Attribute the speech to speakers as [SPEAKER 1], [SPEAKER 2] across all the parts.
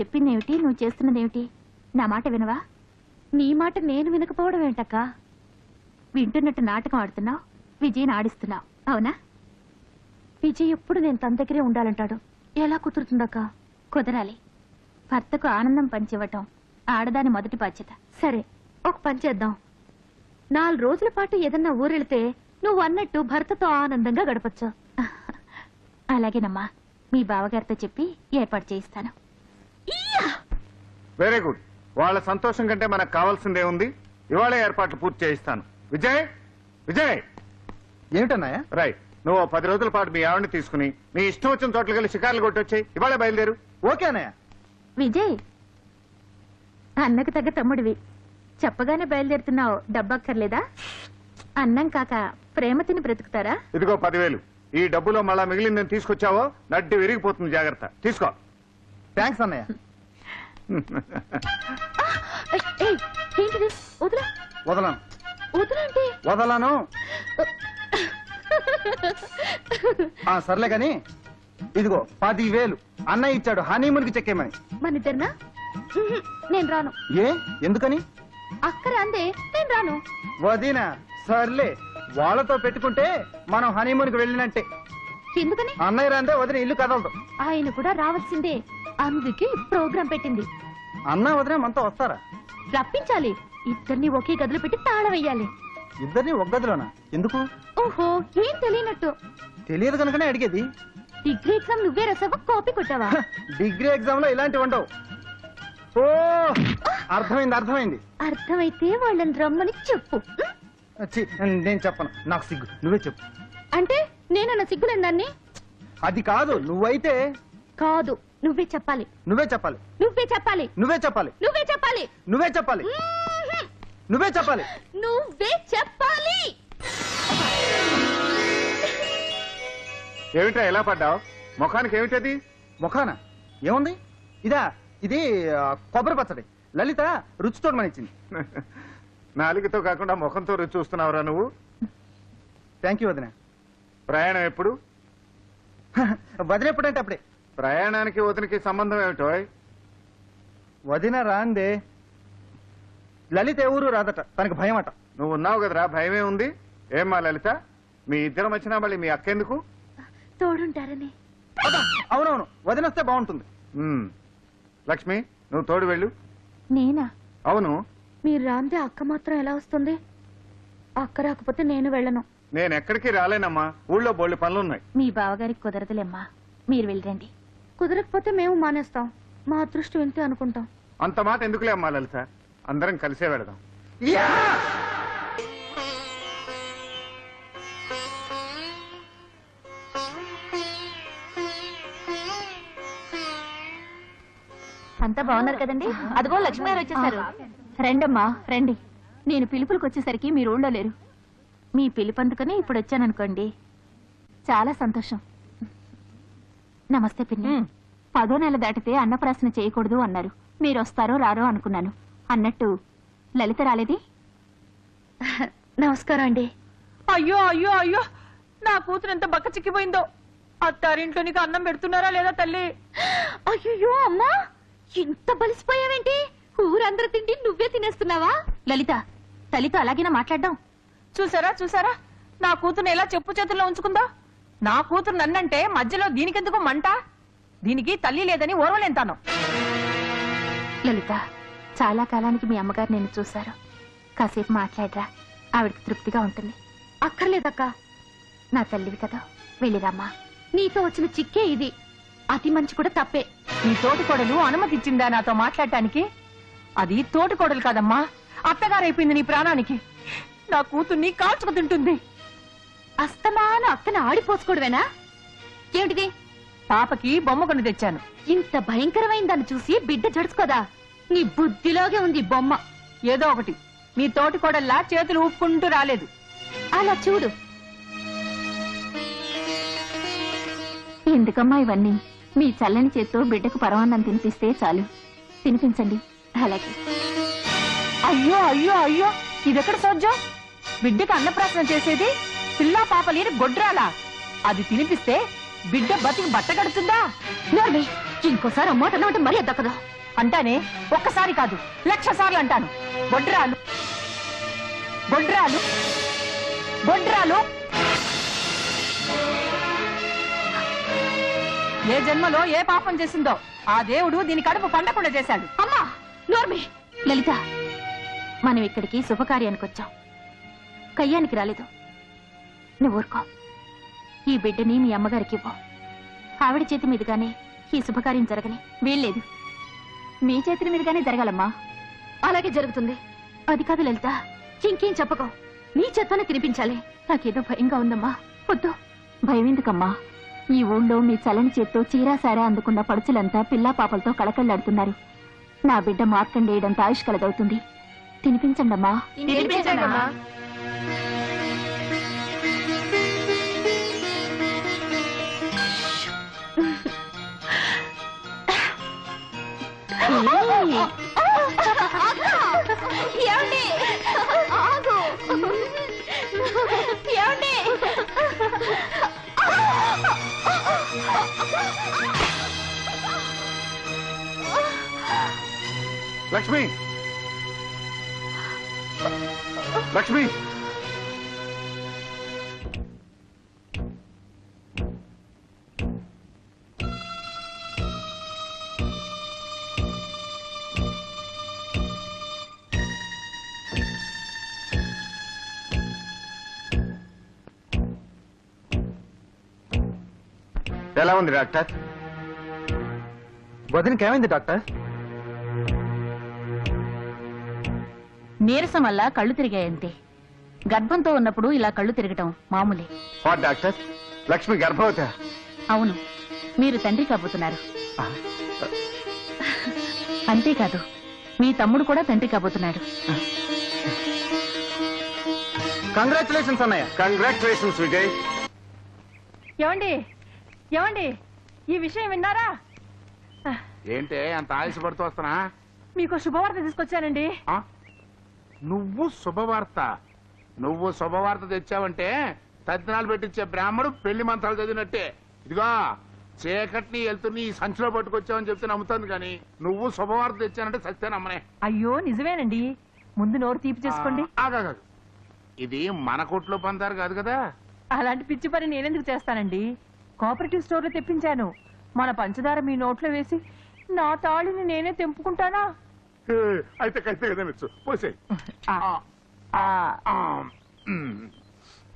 [SPEAKER 1] చెప్పిందేమిటి, నువ్వు చేస్తున్నదేమిటి? నా మాట వినవా? నీ మాట నేను వినకపోవడం ఏంటక్క? వింటున్నట్టు నాటకం ఆడుతున్నావు, విజయ్ని ఆడిస్తున్నావు, అవునా? విజయ్ ఎప్పుడు నేను తన దగ్గరే ఉండాలంటాడు. ఎలా కుదురుతుందక్క? కుదరాలి. భర్తకు ఆనందం పంచివ్వటం ఆడదాని మొదటి బాధ్యత. సరే, ఒక పని చేద్దాం. 4 రోజుల పాటు ఏదన్నా ఊరెళ్తే నువ్వు అన్నట్టు భర్తతో ఆనందంగా గడపచ్చు. అలాగేనమ్మా, మీ బావగారితో చెప్పి ఏర్పాటు చేయిస్తాను.
[SPEAKER 2] Very good. వాళ్ళ సంతోషం కంటే మనకు కావాల్సిందే ఉంది. ఇవాళ ఏర్పాట్లు పూర్తి చేయిస్తాను. విజయ్, విజయ్
[SPEAKER 3] ఏమిటన్నాయా?
[SPEAKER 2] రైట్, నువ్వు 10 రోజుల పాటు మీ ఆవిడని తీసుకుని నీ ఇష్టం వచ్చిన చోట్లకి వెళ్ళి షికార్లు కొట్టొచ్చాయి. ఇవాళ బయలుదేరు.
[SPEAKER 3] ఓకే అన్నయ్య.
[SPEAKER 1] విజయ్, అన్నకు తగ్గ తమ్ముడివి, చెప్పగానే బయలుదేరుతున్నావు. డబ్బక్కర్లేదా? అన్నం కాక ప్రేమ తిని బ్రతుకుతారా?
[SPEAKER 2] ఇదిగో 10,000. ఈ డబ్బులో మళ్ళా మిగిలిందని తీసుకొచ్చావో నడ్డి విరిగిపోతుంది. జాగ్రత్త. తీసుకో.
[SPEAKER 3] థ్యాంక్స్ అన్నయ్య.
[SPEAKER 1] ఏంటిది? వదలా.
[SPEAKER 3] వదలను.
[SPEAKER 1] వదలంటే
[SPEAKER 3] వదలను. సర్లే గాని ఇదిగో 10,000 అన్నయ్య ఇచ్చాడు హనీమూన్కి చెక్కేమని.
[SPEAKER 1] మనిద్దరినా? నేను రాను.
[SPEAKER 3] ఏ? ఎందుకని?
[SPEAKER 1] అక్కర అందే, నేను రాను.
[SPEAKER 3] వదినా, సర్లే. వాళ్ళతో పెట్టుకుంటే మనం హనీమూన్కి వెళ్ళినట్టే.
[SPEAKER 1] ఎందుకని?
[SPEAKER 3] అన్నయ్య రాందే వదిన ఇల్లు కదలదు.
[SPEAKER 1] ఆయన కూడా రావాల్సిందే, అందుకే ప్రోగ్రాం పెట్టింది.
[SPEAKER 3] అన్న వదిన మనతో వస్తారా?
[SPEAKER 1] రప్పించాలి. ఇద్దరిని ఒకే గదిలో పెట్టి తాళం వెయ్యాలి.
[SPEAKER 3] ఇద్దరిని ఒక గదిలోనా? ఎందుకు?
[SPEAKER 1] ఓహో, ఏం తెలియనట్టు.
[SPEAKER 3] తెలియదు కనుకనే అడిగేది.
[SPEAKER 1] డిగ్రీ ఎగ్జామ్ నువ్వే రాసావా, కాపీ కొట్టావా?
[SPEAKER 3] డిగ్రీ ఎగ్జామ్ లో ఇలాంటివి ఉండవు. ఓ, అర్థమైంది అర్థమైంది.
[SPEAKER 1] అర్థమైతే వాళ్ళని రమ్మని చెప్పు.
[SPEAKER 3] ఛీ, నేను చెప్పను, నాకు సిగ్గు. నువ్వే చెప్పు.
[SPEAKER 1] అంటే నేనన్న సిగ్గులేని దాన్ని?
[SPEAKER 3] అది కాదు, నువ్వైతే.
[SPEAKER 1] కాదు, నువ్వే చెప్పాలి.
[SPEAKER 3] నువ్వే చెప్పాలి.
[SPEAKER 1] నువ్వే చెప్పాలి.
[SPEAKER 3] నువ్వే చెప్పాలి.
[SPEAKER 1] నువ్వే చెప్పాలి.
[SPEAKER 3] నువ్వే చెప్పాలి. నువ్వే చెప్పాలి.
[SPEAKER 1] నువ్వే చెప్పాలి.
[SPEAKER 2] ఏమిటా ఎలా పడ్డావు? ముఖానికి ఏమిటది?
[SPEAKER 3] ముఖాన ఏముంది? ఇది కొబ్బరి పచ్చడి. లలిత రుచి చూడమనిచ్చింది.
[SPEAKER 2] నాలుగుతో కాకుండా ముఖంతో రుచి చూస్తున్నావురా నువ్వు?
[SPEAKER 3] థ్యాంక్ యూ వదిన.
[SPEAKER 2] ప్రయాణం ఎప్పుడు?
[SPEAKER 3] వదిన ఎప్పుడంటే అప్పుడే.
[SPEAKER 2] ప్రయాణానికి వదినకి సంబంధం ఏమిటో?
[SPEAKER 3] వదిన రాందే. లలిత ఏ ఊరు రాదట, తనకు భయం అట.
[SPEAKER 2] నువ్వు ఉన్నావు కదరా, భయమే ఉంది. ఏమ్మా లలిత, మీ ఇద్దరం వచ్చినా మళ్ళీ మీ అక్క ఎందుకు?
[SPEAKER 1] తోడుంటారని.
[SPEAKER 3] అవునవును, వదిన వస్తే బాగుంటుంది.
[SPEAKER 2] లక్ష్మి, నువ్వు తోడు వెళ్ళు.
[SPEAKER 1] నేనా?
[SPEAKER 2] అవును.
[SPEAKER 1] మీరు రాందే అక్క మాత్రం ఎలా వస్తుంది? అక్క రాకపోతే నేను వెళ్ళను.
[SPEAKER 2] నేను ఎక్కడికి రాలేనమ్మా, ఊళ్ళో బోళ్ళు పనులున్నాయి.
[SPEAKER 1] మీ బావగారికి కుదరదులేమ్మా, మీరు వెళ్ళండి. కుదరకపోతే మేము మానేస్తాం. మా అదృష్టం ఇంతే అనుకుంటాం.
[SPEAKER 2] అంత మాట ఎందుకులే అమ్మా లలిత, అందరం కలిసే వెళదాం.
[SPEAKER 1] అంతా బాగున్నారు కదండి? అదిగో లక్ష్మి గారు వచ్చేసారు. రండమ్మా రండి. నేను పిలుపులకు వచ్చేసరికి మీరు ఊళ్ళో లేరు. మీ పిలుపు అందుకని ఇప్పుడు వచ్చాననుకోండి. చాలా సంతోషం. నమస్తే పిన్ని. 10వ నెల దాటితే అన్నప్రాసన చేయకూడదు అన్నారు. మీరు వస్తారో రారో అనుకున్నాను. అన్నట్టు లలిత రాలేది? నమస్కారం అండి.
[SPEAKER 4] అయ్యో అయ్యో అయ్యో, నా కూతురు ఎంత బక్క చిక్కిపోయిందో. అత్తారింట్లో నీకు అన్నం పెడుతున్నారా లేదా తల్లి?
[SPEAKER 1] అయ్యో అమ్మా, ఇంత బలిసిపోయావేంటి? ఊరందరూ తిండి నువ్వే తినేస్తున్నావా? లలిత, తల్లితో అలాగేనా మాట్లాడడం?
[SPEAKER 4] చూసారా చూసారా, నా కూతురు ఎలా చెప్పు చేతుల్లో ఉంచుకుందా. నా కూతురు నన్నంటే మధ్యలో దీనికెందుకు మంట? దీనికి తల్లి లేదని ఓర్వలేంతాను.
[SPEAKER 1] లలిత, చాలా కాలానికి మీ అమ్మగారు నేను చూశారు. కాసేపు మాట్లాడరా, ఆవిడకి తృప్తిగా ఉంటుంది. అక్కర్లేదక్క, నా తల్లివి కదా, వెళ్ళిరామ్మా. నీతో వచ్చిన చిక్కే ఇది. అతి మంచి కూడా తప్పే.
[SPEAKER 4] నీ తోటికోడలు అనుమతిచ్చిందా నాతో మాట్లాడటానికి? అది తోటికోడలు కాదమ్మా, అత్తగారైపోయింది నీ ప్రాణానికి. నా కూతుర్ని కాల్చుకు తింటుంది.
[SPEAKER 1] అస్తమాను అక్కన ఆడిపోసుకోవడమేనా? ఏమిటిది?
[SPEAKER 4] పాపకి బొమ్మ కొని తెచ్చాను.
[SPEAKER 1] ఇంత భయంకరమైన దాన్ని చూసి బిడ్డ జడుచుకోదా? నీ బుద్ధిలోగే ఉంది బొమ్మ.
[SPEAKER 4] ఏదో ఒకటి, నీ తోటికోడల్లా చేతులు ఊపుకుంటూ రాలేదు.
[SPEAKER 1] అలా చూడు. ఎందుకమ్మా ఇవన్నీ? మీ చల్లని చేత్తో బిడ్డకు పరమాన్నం తినిపిస్తే చాలు. తినిపించండి. అలాగే.
[SPEAKER 4] అయ్యో అయ్యో అయ్యో, ఇదెక్కడ సోజ్యం? బిడ్డకు అన్నప్రాసన చేసేది పిల్లా పాప లేని గొడ్రాలా? అది తినిపిస్తే బిడ్డ బతికి బట్ట కడుతుందా?
[SPEAKER 1] ఇంకోసారి అమ్మాట అంటే మరీ దక్కదు.
[SPEAKER 4] అంటానే, ఒక్కసారి కాదు 1,00,000 సార్లు అంటాను. బొడ్రాలు బొడ్రాలు బొడ్రాలు. ఏ జన్మలో ఏ పాపం చేసిందో ఆ దేవుడు దీని కడుపు పండకుండా చేశాడు.
[SPEAKER 1] అమ్మా నోర్మి. లలిత, మనం ఇక్కడికి శుభకార్యానికి వచ్చాం, కయ్యానికి రాలేదు. నువ్వు ఊరుకో. ఈ బిడ్డని మీ అమ్మగారికి ఇవ్వు. ఆవిడ చేతి మీదుగానే ఈ శుభకార్యం జరగని వీల్లేదు. మీ చేతుల మీదుగానే జరగాలమ్మా. అలాగే జరుగుతుంది. అది కాదు లలిత, ఇంకేం చెప్పకో. నీ చేత్తోనే తినిపించాలి. నాకేదో భయంగా ఉందమ్మా. వద్దు. భయం ఎందుకమ్మా? ఈ ఊళ్ళో మీ చలని చేత్తో చీరాసారా అందుకున్న పడుచులంతా పిల్లా పాపలతో కళకళ్ళాడుతున్నారు. నా బిడ్డ మార్కండేయడంత ఆయుష్ కలదవుతుంది. తినిపించండమ్మా.
[SPEAKER 4] తినిపించండమ్మా.
[SPEAKER 1] ఏమండి? ఆగు. ఏమండి?
[SPEAKER 2] లక్ష్మి, లక్ష్మి, ఎలా ఉంది డాక్టర్?
[SPEAKER 3] వదినకి ఏమైంది డాక్టర్?
[SPEAKER 1] నీరసం వల్ల కళ్ళు తిరిగాయంతే. గర్భంతో ఉన్నప్పుడు ఇలా కళ్ళు తిరగటం మామూలే.
[SPEAKER 2] వాట్ డాక్టర్, లక్ష్మి గర్భవతి?
[SPEAKER 1] అవును, మీరు తండ్రి కాబోతున్నారు. అంతేకాదు, మీ తమ్ముడు కూడా తండ్రి కాబోతున్నాడు.
[SPEAKER 3] కంగ్రాచులేషన్స్ అన్నయ్య.
[SPEAKER 2] కంగ్రాచులేషన్స్ విజయ్.
[SPEAKER 4] ఏమండి ఏమండి, ఈ విషయం విన్నారా?
[SPEAKER 5] ఏంటే అంత ఆయుషపడుతూ వస్తున్నా?
[SPEAKER 4] మీకు శుభవార్త తీసుకొచ్చానండి.
[SPEAKER 5] ఆ? నువ్వు శుభవార్త తెచ్చావంటే తద్దినాలు పెట్టించే బ్రాహ్మడు పెళ్లి మంత్రాలు చదివినట్టే. ఇదిగో చీకటిని వెళ్తుని ఈ సంచిలో పట్టుకొచ్చావని చెప్తే నమ్ముతాను కానీ నువ్వు శుభవార్త తెచ్చానంటే సత్యాన్ని నమ్మనే.
[SPEAKER 4] అయ్యో నిజమేనండి. ముందు నోరు తీపి చేసుకోండి.
[SPEAKER 5] ఆగాగు. ఇది మన కొట్లో పందారు కాదు కదా.
[SPEAKER 4] అలాంటి పిచ్చి పని నేనెందుకు చేస్తానండి? కోఆపరేటివ్ స్టోర్ లో తెప్పించాను. మన పంచదార మీ నోట్లో వేసి నా తాళిని నేనే తెంపుకుంటానా?
[SPEAKER 5] అయితే కైతే కదా మెచ్చు పోసే.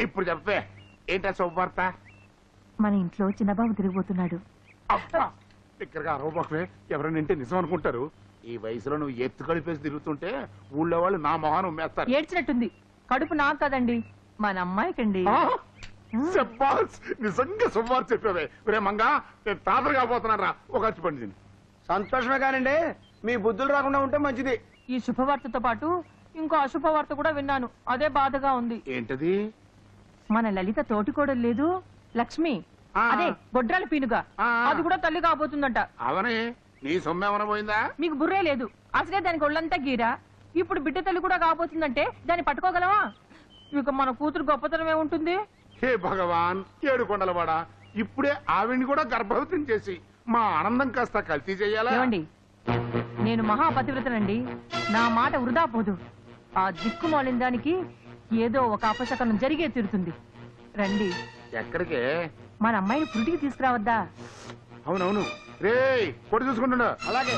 [SPEAKER 5] ఇప్పుడు చెప్పే ఏంటా శుభవార్త?
[SPEAKER 4] మన ఇంట్లో చిన్నబాబు తిరిగిపోతున్నాడు.
[SPEAKER 5] ఇక్కడగా అరవబాకులే, ఎవరైనా వింటే నిజం అనుకుంటారు. ఈ వయసులో నువ్వు ఎత్తు కలిపేసి తిరుగుతుంటే ఊళ్ళో వాళ్ళు నా మొహాన్ని ఉమ్మేస్తారు.
[SPEAKER 4] ఏడ్చినట్టుంది. కడుపు నాకు కదండి, మన అమ్మాయికండి.
[SPEAKER 5] శబ్బాస్, నిజంగా శుభవార్త చెప్పావే. రే మంగా, నేను తాతలు కాబోతున్నారా ఒక అచ్చి పండి.
[SPEAKER 3] సంతోషమే కానండి, మీ బుద్ధులు రాకుండా ఉంటే మంచిది.
[SPEAKER 4] ఈ శుభవార్తతో పాటు ఇంకో అశుభవార్త కూడా విన్నాను. అదే బాధగా ఉంది.
[SPEAKER 5] ఏంటది?
[SPEAKER 4] మన లలిత తోటికోడలు లేదు లక్ష్మి,
[SPEAKER 5] ఆ.
[SPEAKER 4] అదే బొడ్రాల పీనుగా,
[SPEAKER 5] ఆ.
[SPEAKER 4] అది కూడా తల్లి కాబోతుందంట.
[SPEAKER 5] అవనే నీ సొమ్మేమన పోయిందా?
[SPEAKER 4] మీకు బుర్రే లేదు. అసలే దానికి ఒళ్ళంతా గీరా. ఇప్పుడు బిడ్డ తల్లి కూడా కాబోతుందంటే దాన్ని పట్టుకోగలవా? ఇక మన కూతురు గొప్పతనమే ఉంటుంది.
[SPEAKER 5] హే భగవాన్, ఏడు కొండలవాడా, ఇప్పుడే ఆవిడ్ని కూడా గర్భవతిని చేసి మా ఆనందం కాస్త కల్తీ చెయ్యాలా?
[SPEAKER 4] ఏమండి, నేను మహాపతివ్రతనండి. నా మాట వృధా పోదు. ఆ దిక్కుమాలిన దానికి ఏదో ఒక అపశకనం జరిగే తీరుతుంది. రండి,
[SPEAKER 5] ఎక్కడికే?
[SPEAKER 4] మన అమ్మాయిని పురిటికి తీసుకురావద్దా?
[SPEAKER 5] అవునవును. రే కొడు చూసుకుంటున్నా.
[SPEAKER 3] అలాగే.